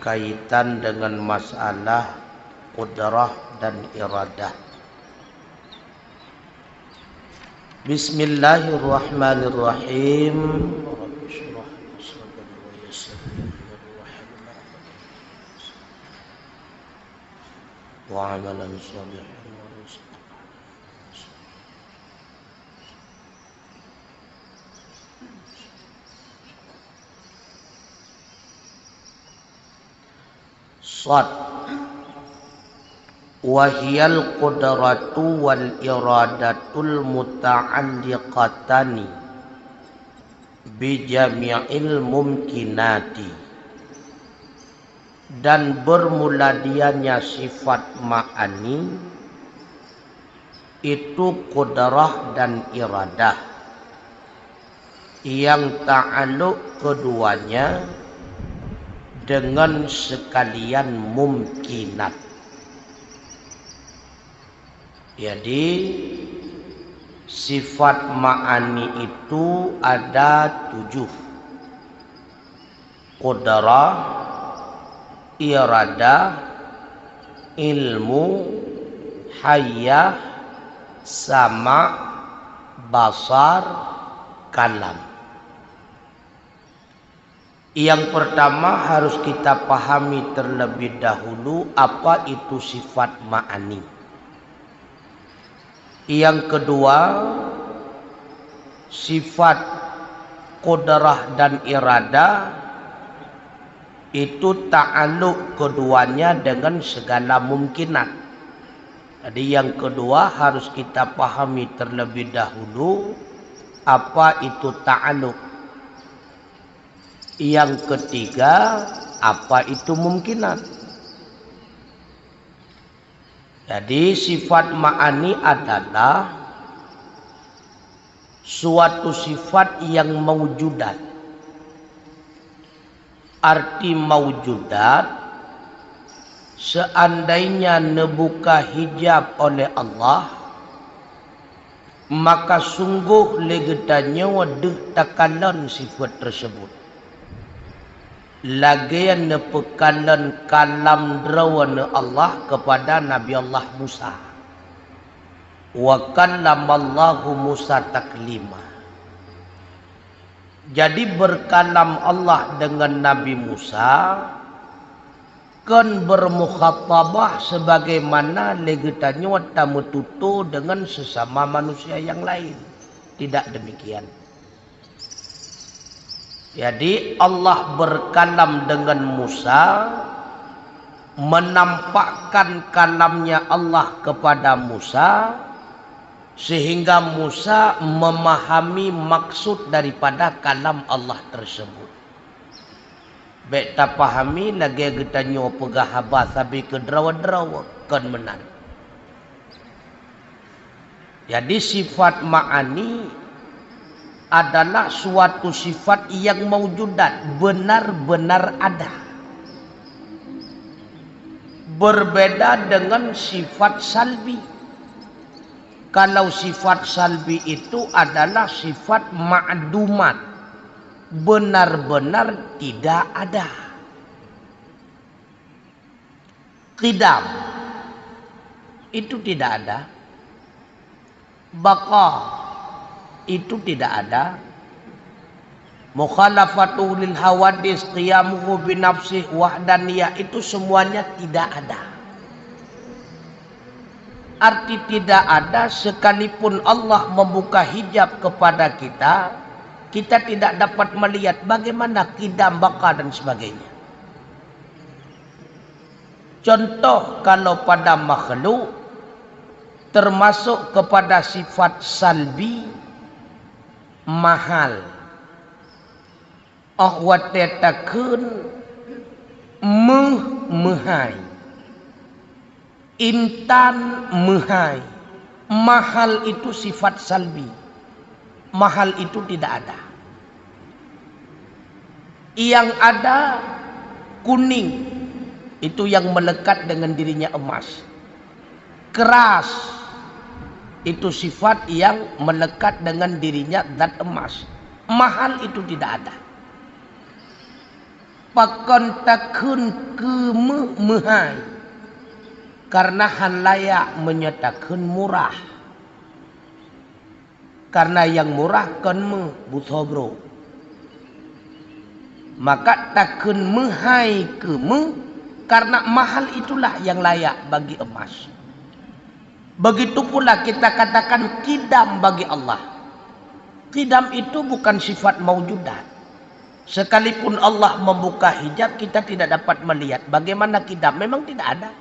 kaitan dengan masalah qudrah dan iradah. Bismillahirrahmanirrahim. Wa amalan shalihan. Shad wahiyal qudratu wal iradatul muta'alliqatani bi jami'il mumkinati, dan bermula dianya sifat ma'ani itu qudrah dan iradah yang ta'alluq keduanya dengan sekalian mumkinat. Jadi sifat ma'ani itu ada 7: qudrah, iradah, ilmu, hayyah, sama, basar, kalam. Yang pertama harus kita pahami terlebih dahulu apa itu sifat ma'ani. Yang kedua, sifat qudrah dan iradah itu ta'alluq keduanya dengan segala mungkinat. Jadi yang kedua harus kita pahami terlebih dahulu apa itu ta'alluq. Yang ketiga, apa itu mungkinat. Jadi sifat ma'ani adalah suatu sifat yang maujudat. Arti maujudat, seandainya nebuka hijab oleh Allah, maka sungguh legetanya waduh takalan sifat tersebut. Lagian nepekalan kalam drawana Allah kepada Nabi Allah Musa. Wa kallamallahu Musa taklima. Jadi berkalam Allah dengan Nabi Musa kan bermukhatabah sebagaimana legetanya tamu tutu dengan sesama manusia yang lain. Tidak demikian. Jadi Allah berkalam dengan Musa, menampakkan kalamnya Allah kepada Musa, sehingga Musa memahami maksud daripada kalam Allah tersebut. Baik tak pahami lagi kita nyo pegah habas sampai ke drawa-drawa kan menan. Jadi sifat ma'ani adalah suatu sifat yang maujudat, benar-benar ada. Berbeda dengan sifat salbi. Kalau sifat salbi itu adalah sifat ma'dumat, benar-benar tidak ada. Qidam itu tidak ada. Baqa itu tidak ada. Mukhalafatu lil hawadis, qiyamuhu binafsih, wahdaniyah, itu semuanya tidak ada. Arti tidak ada, sekalipun Allah membuka hijab kepada kita, kita tidak dapat melihat bagaimana qidam, baqa dan sebagainya. Contoh kalau pada makhluk termasuk kepada sifat salbi, mahal, ahwatetakun, mehai, intan mehai. Mahal itu sifat salbi, mahal itu tidak ada. Yang ada kuning, itu yang melekat dengan dirinya emas. Keras, itu sifat yang melekat dengan dirinya zat emas. Mahal itu tidak ada. pakon takun ke mehai karena han layak menyatakan murah. Karena yang murah kan butobro. Maka takun mehai ke karena mahal itulah yang layak bagi emas. Begitu pula kita katakan kidam bagi Allah. Kidam itu bukan sifat maujudat. Sekalipun Allah membuka hijab, kita tidak dapat melihat bagaimana kidam. Memang tidak ada.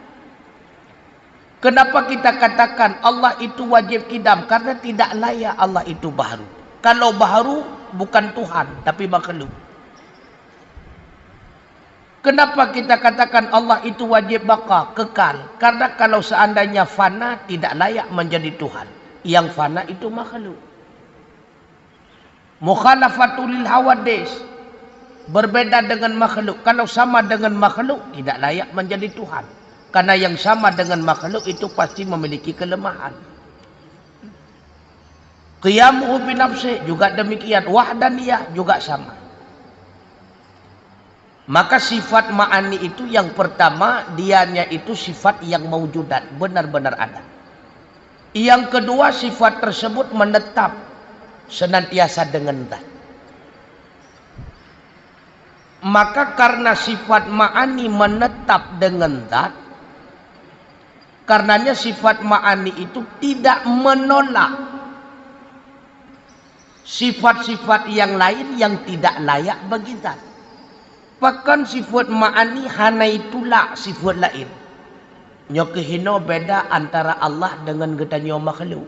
Kenapa kita katakan Allah itu wajib kidam? Karena tidak layak Allah itu baharu. Kalau baharu bukan Tuhan, tapi makhluk. Kenapa kita katakan Allah itu wajib baqa, kekal? Karena kalau seandainya fana, tidak layak menjadi Tuhan. Yang fana itu makhluk. Mukhalafatul lil hawadis. Berbeda dengan makhluk. Kalau sama dengan makhluk, tidak layak menjadi Tuhan. Karena yang sama dengan makhluk itu pasti memiliki kelemahan. Qiyamuhu binafsi juga demikian. Wahdaniyah juga sama. Maka sifat ma'ani itu yang pertama, dianya itu sifat yang maujudat. Benar-benar ada. Yang kedua, sifat tersebut menetap senantiasa dengan zat. Maka karena sifat ma'ani menetap dengan zat, karenanya sifat ma'ani itu tidak menolak sifat-sifat yang lain yang tidak layak bagi zat. Bahkan sifat ma'ani hana itulah sifat lain. Nyokehino beda antara Allah dengan getanyo makhluk.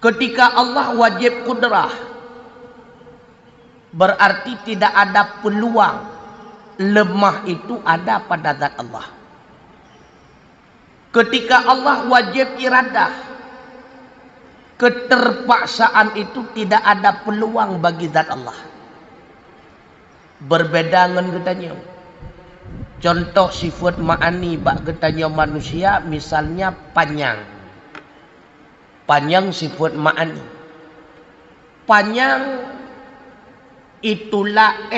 Ketika Allah wajib kudrah, berarti tidak ada peluang lemah itu ada pada zat Allah. Ketika Allah wajib iradah, keterpaksaan itu tidak ada peluang bagi zat Allah. Berbeda dengan getanyo. Contoh sifat ma'ani bak getanyo manusia, misalnya panjang. Panjang sifat ma'ani. Panjang itulah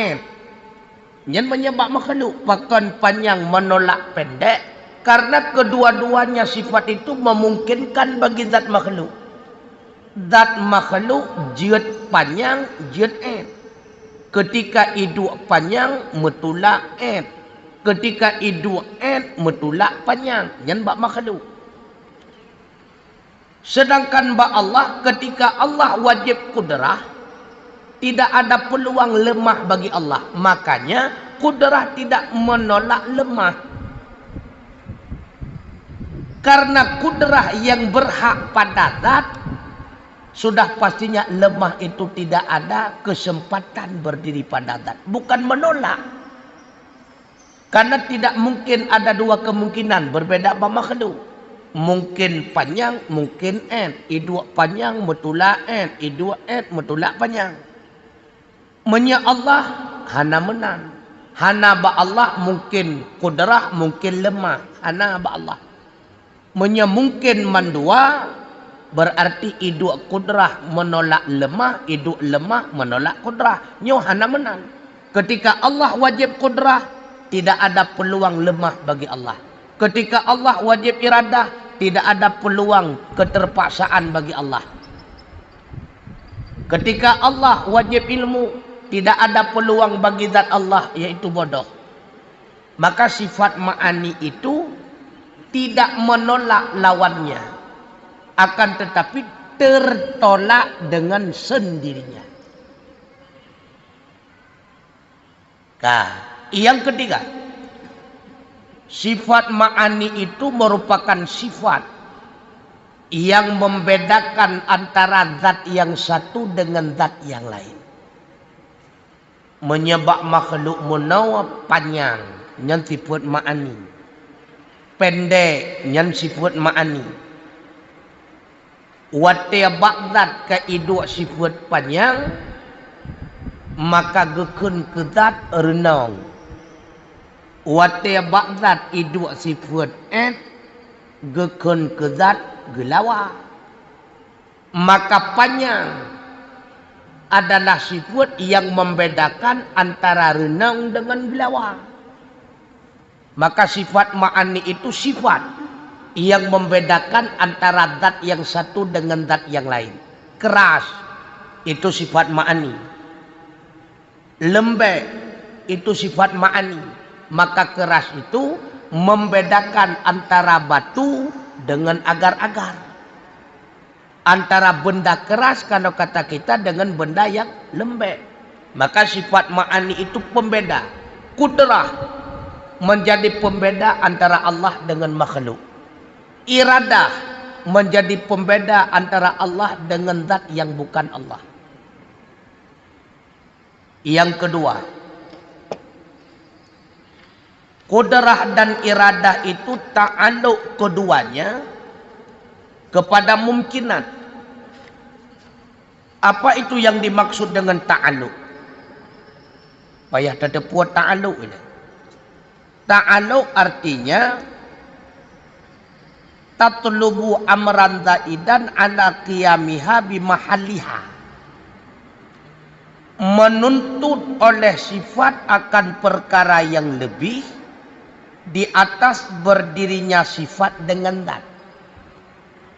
yang menyebab makhluk. Bahkan panjang menolak pendek. Karena kedua-duanya sifat itu memungkinkan bagi zat makhluk. Zat makhluk jiat panjang, jiat ketika hidup panjang, metulak ketika hidup metulak panjang. Yang bak makhluk. Sedangkan bak Allah, ketika Allah wajib kudrah, tidak ada peluang lemah bagi Allah. Makanya kudrah tidak menolak lemah. Karena kudrah yang berhak pada zat, sudah pastinya lemah itu tidak ada kesempatan berdiri pada zat. Bukan menolak. Karena tidak mungkin ada dua kemungkinan berbeda sama makhluk. Mungkin panjang, mungkin hidup panjang, metulak hidup metulak panjang. Menya Allah hana menang. Hana ba Allah mungkin kudrah, mungkin lemah. Hana ba Allah. Menya mungkin mandua, berarti hidup kudrah menolak lemah, hidup lemah menolak kudrah. Nyo hana menang. Ketika Allah wajib kudrah, tidak ada peluang lemah bagi Allah. Ketika Allah wajib iradah, tidak ada peluang keterpaksaan bagi Allah. Ketika Allah wajib ilmu, tidak ada peluang bagi zat Allah, yaitu bodoh. Maka sifat ma'ani itu tidak menolak lawannya, akan tetapi tertolak dengan sendirinya. Nah, yang ketiga, sifat ma'ani itu merupakan sifat yang membedakan antara zat yang satu dengan zat yang lain. Menyebab makhluk munawab panjang, yang sifat ma'ani. Pendek, yang sifat ma'ani. Watia bakzat ke iduk sifat panjang, maka gekun ke zat renang. Watia bakzat iduk sifat gekun ke zat gelawa. Maka panjang adalah sifat yang membedakan antara renang dengan bilawa. Maka sifat ma'ani itu sifat yang membedakan antara zat yang satu dengan zat yang lain. Keras itu sifat ma'ani. Lembek itu sifat ma'ani. Maka keras itu membedakan antara batu dengan agar-agar. Antara benda keras kalau kata kita dengan benda yang lembek. Maka sifat ma'ani itu pembeda. Kudrah menjadi pembeda antara Allah dengan makhluk. Iradah menjadi pembeda antara Allah dengan zat yang bukan Allah. Yang kedua, kudrah dan iradah itu ta'aluk keduanya kepada mungkinat. Apa itu yang dimaksud dengan ta'aluk? Payah terdepuat ta'aluk ini. Ta'aluk artinya tatlubu amran zaidan ala qiyamiha bimahalliha. Menuntut oleh sifat akan perkara yang lebih di atas berdirinya sifat dengan zat.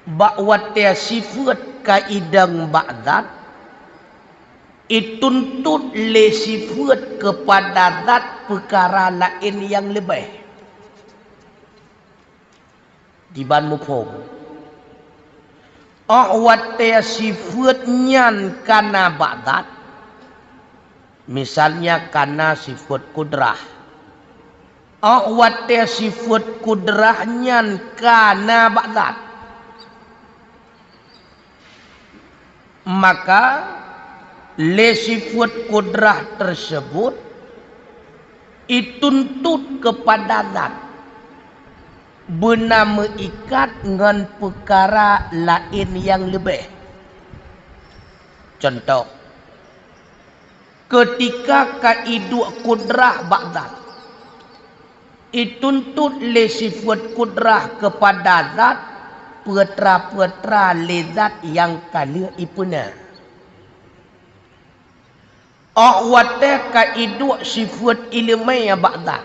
Ba'wa sifat kaidang ba'zat ituntut le sifat kepada zat perkara lain yang lebih. Di ban mufhum. Ahwat sifat nyan kana ba'zat. Misalnya kana sifat kudrah. Ahwat sifat kudrah nyan kana ba'zat. Maka le sifat kudrah tersebut ituntut kepada zat benar mengikat dengan perkara lain yang lebih. Contoh, ketika kaidu kudrah ba'zat ituntut le sifat kudrah kepada zat putra-putra lezat yang kala ipuna. Ahwata kaidu sifat ilmiah ba'zat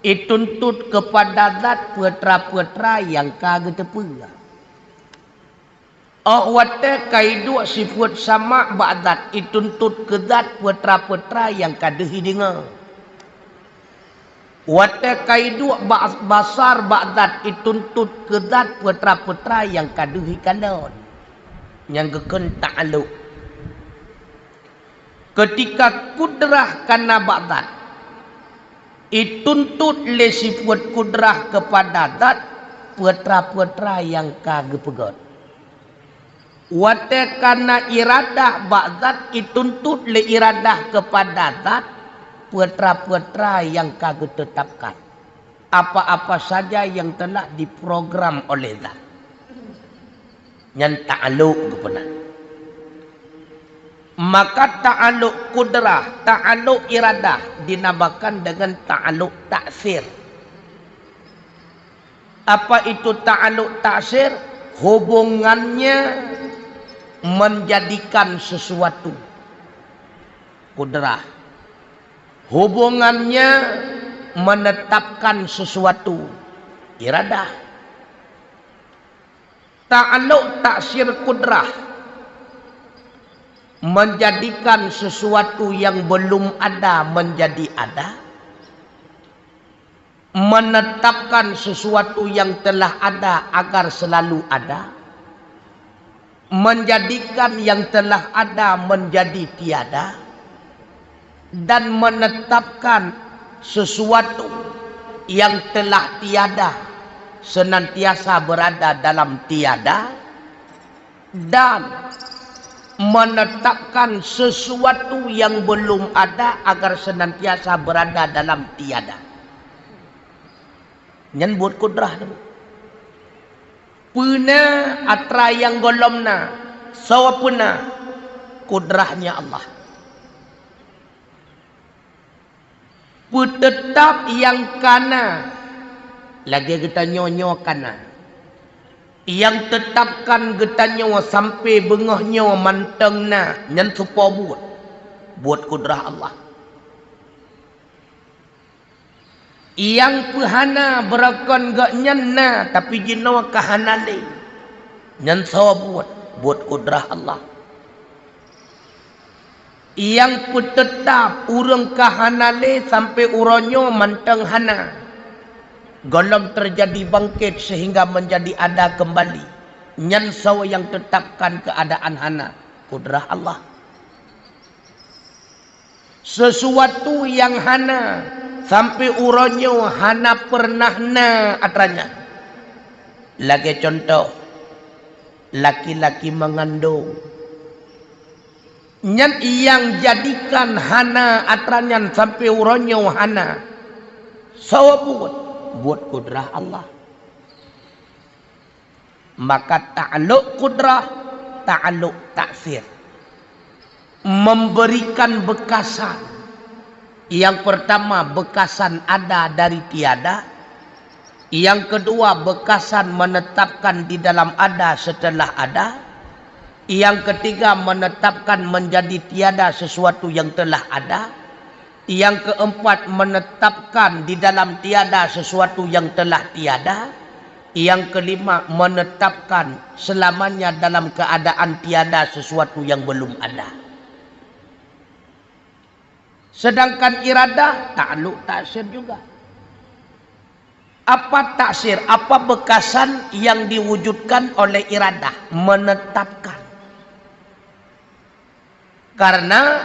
ituntut kepada zat putra-putra yang kagak tepula. Ahwata kaidu sifat sama ba'zat ituntut ke zat putra-putra yang kadehi dengar. Wata kaidu basar ba'zat ituntut ke zat putra-putra yang kadehi kanon. Yang geken ta'aluk. Ketika kudrah kana ba'zat ituntut le sifat kudrah kepada zat putra-putra yang kagak pegot. Wata kana iradah ba'zat ituntut le iradah kepada zat putra-putra yang kagak tetapkan. Apa-apa saja yang telah diprogram oleh zat. Yang ta'aluk kepada. Maka ta'aluk kudrah, ta'aluk iradah dinamakan dengan ta'aluk taksir. Apa itu ta'aluk taksir? Hubungannya menjadikan sesuatu. Kudrah. Hubungannya menetapkan sesuatu. Iradah. Ta'aluk taksir kudrah menjadikan sesuatu yang belum ada menjadi ada. Menetapkan sesuatu yang telah ada agar selalu ada. Menjadikan yang telah ada menjadi tiada. Dan menetapkan sesuatu yang telah tiada senantiasa berada dalam tiada. Dan menetapkan sesuatu yang belum ada agar senantiasa berada dalam tiada. Yang buat kudrah tu. Puna atra yang golomna, sawapuna kudrahnya Allah. Tetap yang kana, lagi kita nyonyo kana. yang tetapkan getanya sampai bengahnya mantengna nyan supo buat kudrah Allah. Yang pehana berakon gak nyanna tapi jinawa kahanale nyan sawa buat kudrah Allah. Yang petetap urang kahanale sampai uronyo manteng hana golong terjadi bangkit sehingga menjadi ada kembali nyan sawa yang tetapkan keadaan hana kudrah Allah. Sesuatu yang hana sampai uronyo hana pernahna atranya. Lagi contoh, laki-laki mengandung. Nyan yang jadikan hana atranyan sampai uronyo hana. Sawa buat kudrah Allah. Maka ta'aluk kudrah, ta'aluk taksir. Memberikan bekasan. Yang pertama bekasan ada dari tiada. Yang kedua bekasan menetapkan di dalam ada setelah ada. Yang ketiga menetapkan menjadi tiada sesuatu yang telah ada. Yang keempat menetapkan di dalam tiada sesuatu yang telah tiada. Yang kelima menetapkan selamanya dalam keadaan tiada sesuatu yang belum ada. Sedangkan iradah ta'aluk taksir juga. Apa taksir? Apa bekasan yang diwujudkan oleh iradah? Menetapkan. Karena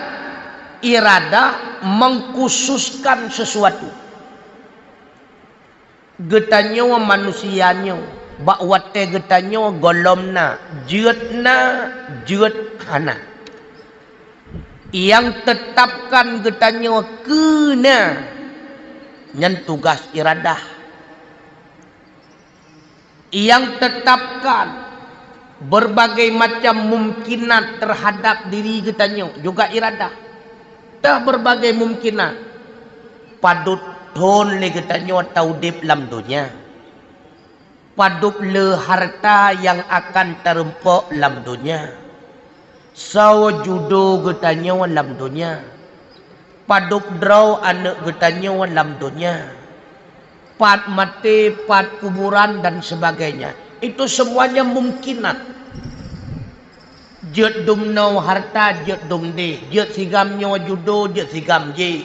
iradah mengkhususkan sesuatu. Getanyo manusianyo, bakwate getanyo golomna, jeutna jeut hana. Yang tetapkan getanyo kena nyan tugas iradah. Yang tetapkan berbagai macam mungkinat terhadap diri getanyo juga iradah. Dah berbagai mungkinat padut thon le getanyo taudip lam dunia. Padut le harta yang akan terempok lam dunia. Saw judo getanyo lam dunia. Paduk draw anak getanyo lam dunia. Pad mati, pad kuburan dan sebagainya. Itu semuanya mungkinat. Jet dum no harta, jet dum de. Jet sigam nyo judo, jet sigam je.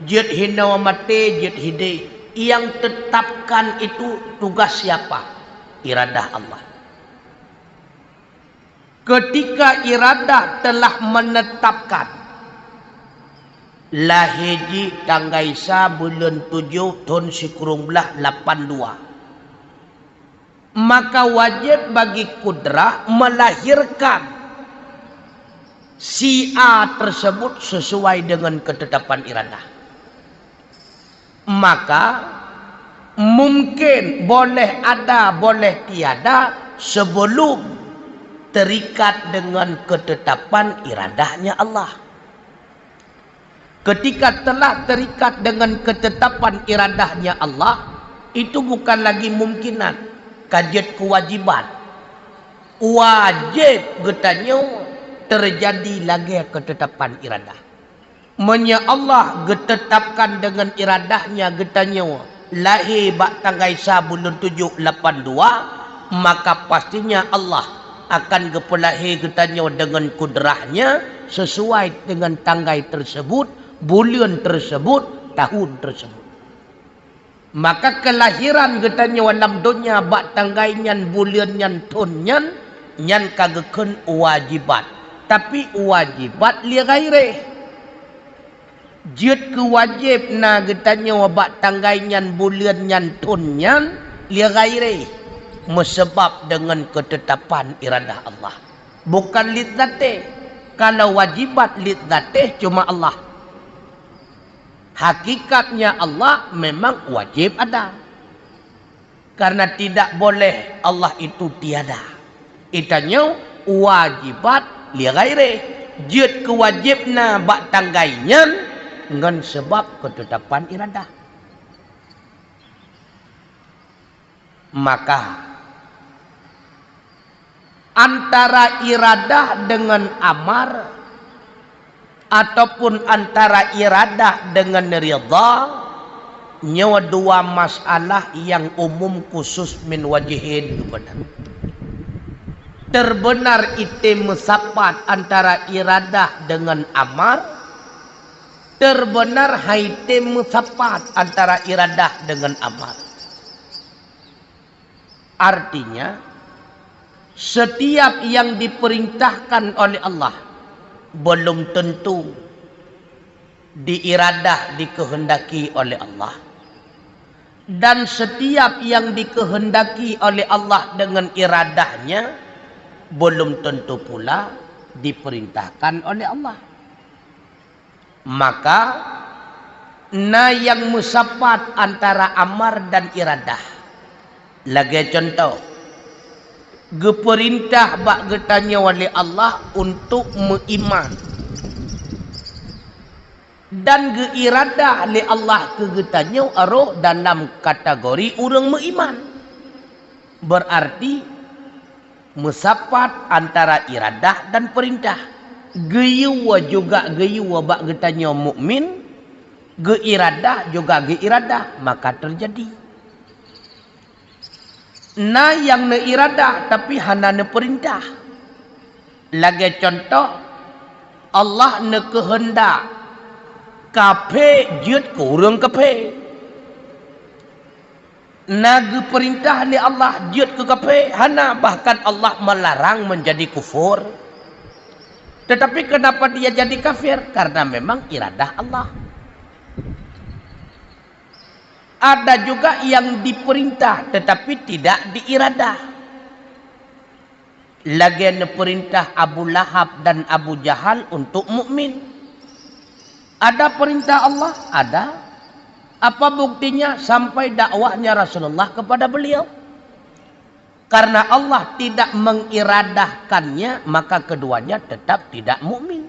Jet hino mati, jet hide. Yang tetapkan itu tugas siapa? Iradah Allah. Ketika iradah telah menetapkan lahiji tanggaisa bulan 7 tahun sikurung belah 82, maka wajib bagi kudrah melahirkan si A tersebut sesuai dengan ketetapan iradah. Maka mungkin boleh ada boleh tiada sebelum terikat dengan ketetapan iradahnya Allah. Ketika telah terikat dengan ketetapan iradahnya Allah, itu bukan lagi mungkinan, kajian kewajiban. Wajib getanyo terjadi lagi ketetapan iradah. Menya Allah getetapkan dengan iradahnya getanyo lahir bak tanggai sa bulan 7 82, maka pastinya Allah akan gepelahi getanyo dengan kudrahnya sesuai dengan tanggai tersebut, bulan tersebut, tahun tersebut. Maka kelahiran getanyo dalam dunia bak tanggai nyan bulan nyan tahun nyan kageken wajibat. Tapi wajibat li ghairi. Jut kewajib na getanyo bak tanggai nyan bulan nyan tahun nyan li ghairi. Mesebab dengan ketetapan iradah Allah. Bukan lidzatih. Kalau wajibat lidzatih cuma Allah. Hakikatnya Allah memang wajib ada. Karena tidak boleh Allah itu tiada. Itanya wajibat li ghairi. Jut kewajibna bak tanggainya dengan sebab ketetapan iradah. Maka antara iradah dengan amar ataupun antara iradah dengan ridha, nyawa dua masalah yang umum khusus min wajihin benar. Terbenar itu mesapat antara iradah dengan amar, terbenar haite mesapat antara iradah dengan amar. Artinya setiap yang diperintahkan oleh Allah belum tentu diiradah dikehendaki oleh Allah, dan setiap yang dikehendaki oleh Allah dengan iradahnya belum tentu pula diperintahkan oleh Allah. Maka yang musapat antara amar dan iradah. Lagi contoh, geperintah bak getanya oleh Allah untuk meiman, dan geiradah oleh Allah ke getanya aroh dalam kategori orang meiman. Berarti musapat antara iradah dan perintah. Geyuwa juga geyuwa bak getanya mukmin, geiradah juga geiradah, maka terjadi. Yang neiradah tapi hana ne perintah. Lagi contoh, Allah ne kehendak kafe jut ke urang kafe. Naga perintah ni Allah jut ke kafe, hana bahkan Allah melarang menjadi kufur. Tetapi kenapa dia jadi kafir? Karena memang iradah Allah. Ada juga yang diperintah tetapi tidak diiradah. Lagi perintah Abu Lahab dan Abu Jahal untuk mukmin. Ada perintah Allah? Ada. Apa buktinya? Sampai dakwahnya Rasulullah kepada beliau. Karena Allah tidak mengiradahkannya, maka keduanya tetap tidak mukmin.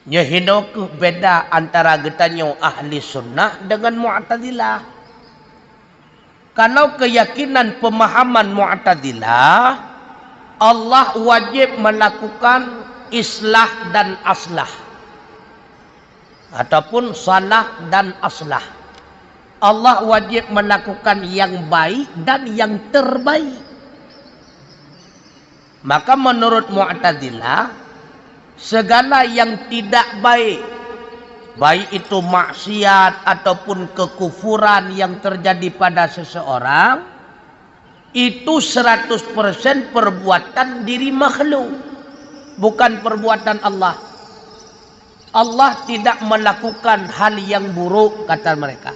Nyahidoku beda antara getanyo ahli sunnah dengan mu'tazilah. Kalau keyakinan pemahaman mu'tazilah, Allah wajib melakukan islah dan aslah, ataupun salah dan aslah. Allah wajib melakukan yang baik dan yang terbaik. Maka menurut Mu'tazilah, segala yang tidak baik, baik itu maksiat ataupun kekufuran yang terjadi pada seseorang, itu 100% perbuatan diri makhluk, bukan perbuatan Allah. Allah tidak melakukan hal yang buruk, kata mereka.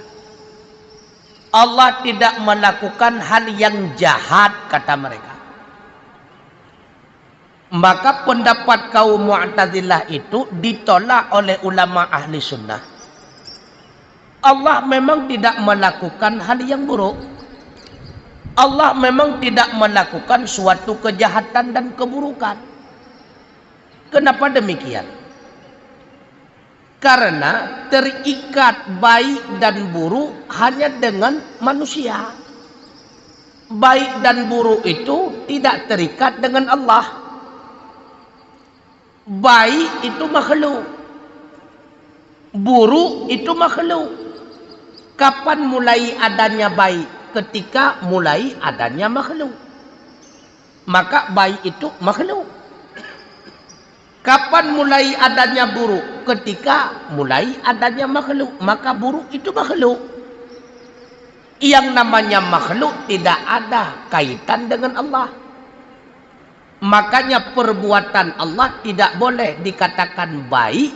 Allah tidak melakukan hal yang jahat, kata mereka. Maka pendapat kaum Mu'tazilah itu ditolak oleh ulama ahli sunnah. Allah memang tidak melakukan hal yang buruk. Allah memang tidak melakukan suatu kejahatan dan keburukan. Kenapa demikian? Karena terikat baik dan buruk hanya dengan manusia. Baik dan buruk itu tidak terikat dengan Allah. Baik itu makhluk, buruk itu makhluk. Kapan mulai adanya baik? Ketika mulai adanya makhluk. Maka baik itu makhluk. Kapan mulai adanya buruk? Ketika mulai adanya makhluk. Maka buruk itu makhluk. Yang namanya makhluk tidak ada kaitan dengan Allah. Makanya perbuatan Allah tidak boleh dikatakan baik,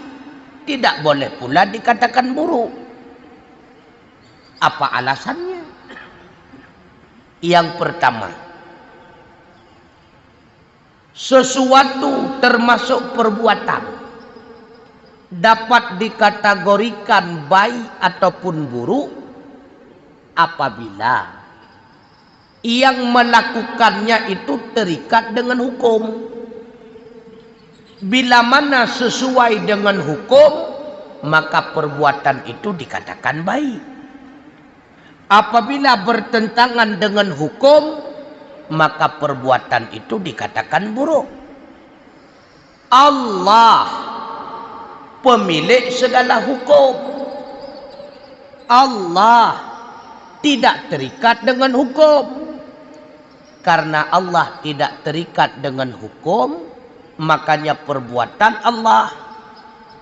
tidak boleh pula dikatakan buruk. Apa alasannya? Yang pertama, sesuatu termasuk perbuatan dapat dikategorikan baik ataupun buruk apabila yang melakukannya itu terikat dengan hukum. Bila mana sesuai dengan hukum, maka perbuatan itu dikatakan baik. Apabila bertentangan dengan hukum, maka perbuatan itu dikatakan buruk. Allah pemilik segala hukum. Allah tidak terikat dengan hukum. Karena Allah tidak terikat dengan hukum, makanya perbuatan Allah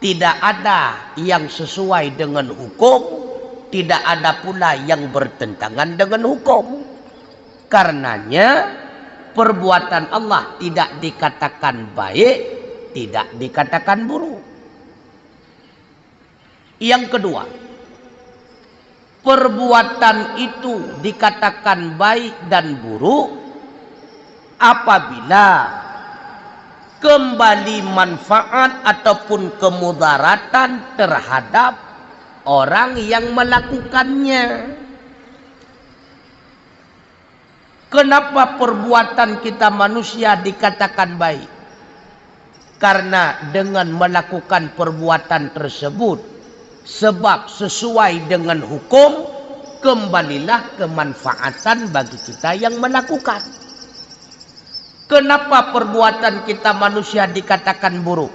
tidak ada yang sesuai dengan hukum, tidak ada pula yang bertentangan dengan hukum. Karenanya perbuatan Allah tidak dikatakan baik, tidak dikatakan buruk. Yang kedua, perbuatan itu dikatakan baik dan buruk apabila kembali manfaat ataupun kemudaratan terhadap orang yang melakukannya. Kenapa perbuatan kita manusia dikatakan baik? Karena dengan melakukan perbuatan tersebut, sebab sesuai dengan hukum, kembalilah kemanfaatan bagi kita yang melakukan. Kenapa perbuatan kita manusia dikatakan buruk?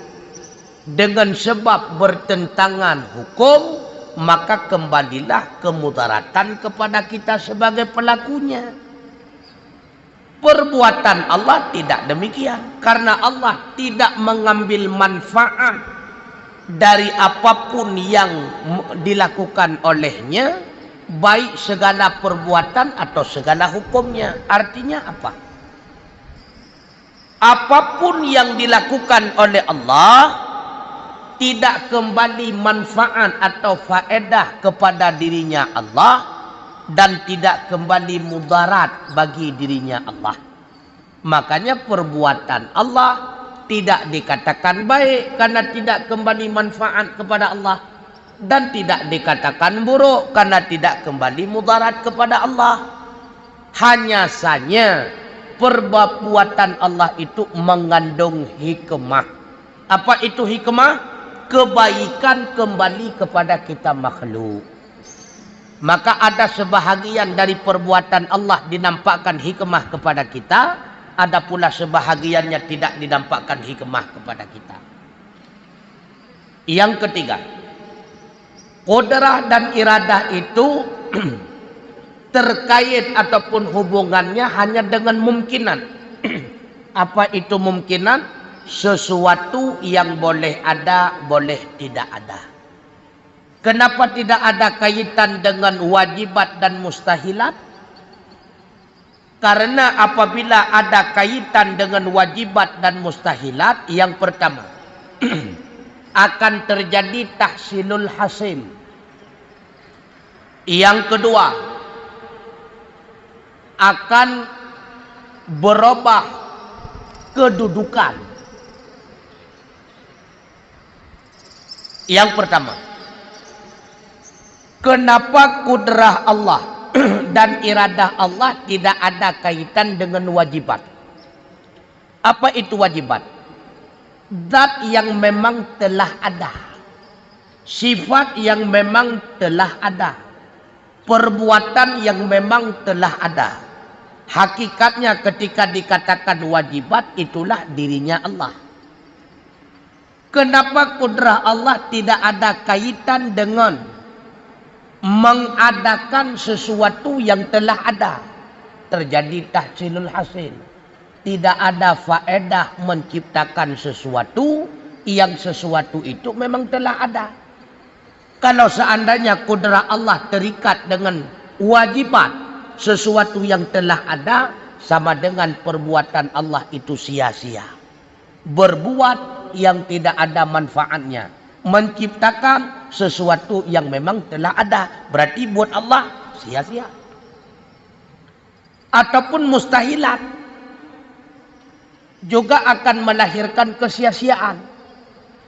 Dengan sebab bertentangan hukum, maka kembalilah kemudaratan kepada kita sebagai pelakunya. Perbuatan Allah tidak demikian. Karena Allah tidak mengambil manfaat dari apapun yang dilakukan olehnya, baik segala perbuatan atau segala hukumnya. Artinya apa? Apapun yang dilakukan oleh Allah tidak kembali manfaat atau faedah kepada dirinya Allah dan tidak kembali mudarat bagi dirinya Allah. Makanya perbuatan Allah tidak dikatakan baik karena tidak kembali manfaat kepada Allah, dan tidak dikatakan buruk karena tidak kembali mudarat kepada Allah. Hanya saja perbuatan Allah itu mengandung hikmah. Apa itu hikmah? Kebaikan kembali kepada kita makhluk. Maka ada sebahagian dari perbuatan Allah dinampakkan hikmah kepada kita, ada pula sebahagiannya tidak dinampakkan hikmah kepada kita. Yang ketiga, qudrah dan iradah itu terkait ataupun hubungannya hanya dengan mungkinan. Apa itu mungkinan? Sesuatu yang boleh ada, boleh tidak ada. Kenapa tidak ada kaitan dengan wajibat dan mustahilat? Karena apabila ada kaitan dengan wajibat dan mustahilat, yang pertama akan terjadi tahsilul hasil. Yang kedua, akan berubah kedudukan. Yang pertama, kenapa kudrah Allah dan iradah Allah tidak ada kaitan dengan wajibat? Apa itu wajibat? Zat yang memang telah ada, sifat yang memang telah ada, perbuatan yang memang telah ada. Hakikatnya ketika dikatakan wajibat, itulah dirinya Allah. Kenapa kudrah Allah tidak ada kaitan dengan mengadakan sesuatu yang telah ada? Terjadi tahsilul hasil. Tidak ada faedah menciptakan sesuatu yang sesuatu itu memang telah ada. Kalau seandainya kudrah Allah terikat dengan wajibat, sesuatu yang telah ada, sama dengan perbuatan Allah itu sia-sia. Berbuat yang tidak ada manfaatnya, menciptakan sesuatu yang memang telah ada, berarti buat Allah sia-sia. Ataupun mustahilat juga akan melahirkan kesia-siaan.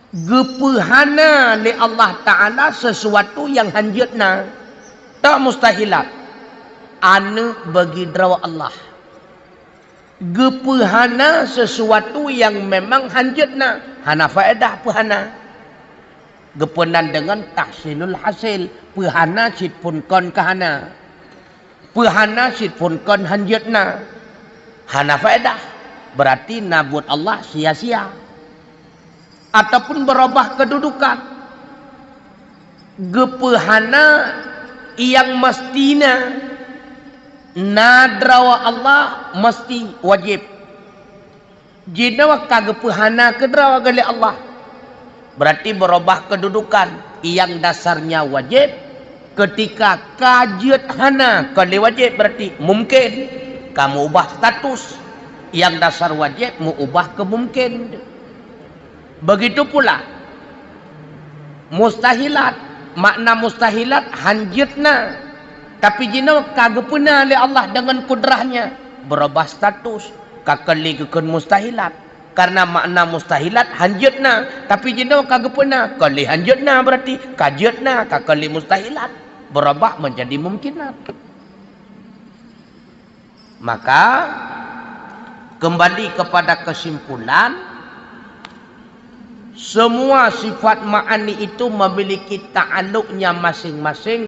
Gepehana li Allah Ta'ala sesuatu yang hanjutna, tak mustahilat. Anu bagi draw Allah. Gepehana sesuatu yang memang hanjutna, hana faedah pehana. Gepenan dengan tahsilul hasil, pehana sit pun kon kahana. Pehana sit pun kon hanjutna. hana faedah, berarti nabut Allah sia-sia. Ataupun berubah kedudukan, gepehana yang mestinya nadrawa Allah mesti wajib, jinawa kagepehana kedrawa gali Allah, berarti berubah kedudukan yang dasarnya wajib ketika kajiat hana kali wajib, berarti mungkin kamu ubah status yang dasar wajib mu ubah ke mungkin. Begitu pula mustahilat, makna mustahilat hanjitna, tapi jina kagepena oleh Allah dengan kudrahnya berubah status kakali keun mustahilat, karena makna mustahilat hanjitna, tapi jina kagepena kali hanjitna, berarti kajitna kakali mustahilat berubah menjadi mungkinat. Maka kembali kepada kesimpulan, semua sifat ma'ani itu memiliki ta'aluknya masing-masing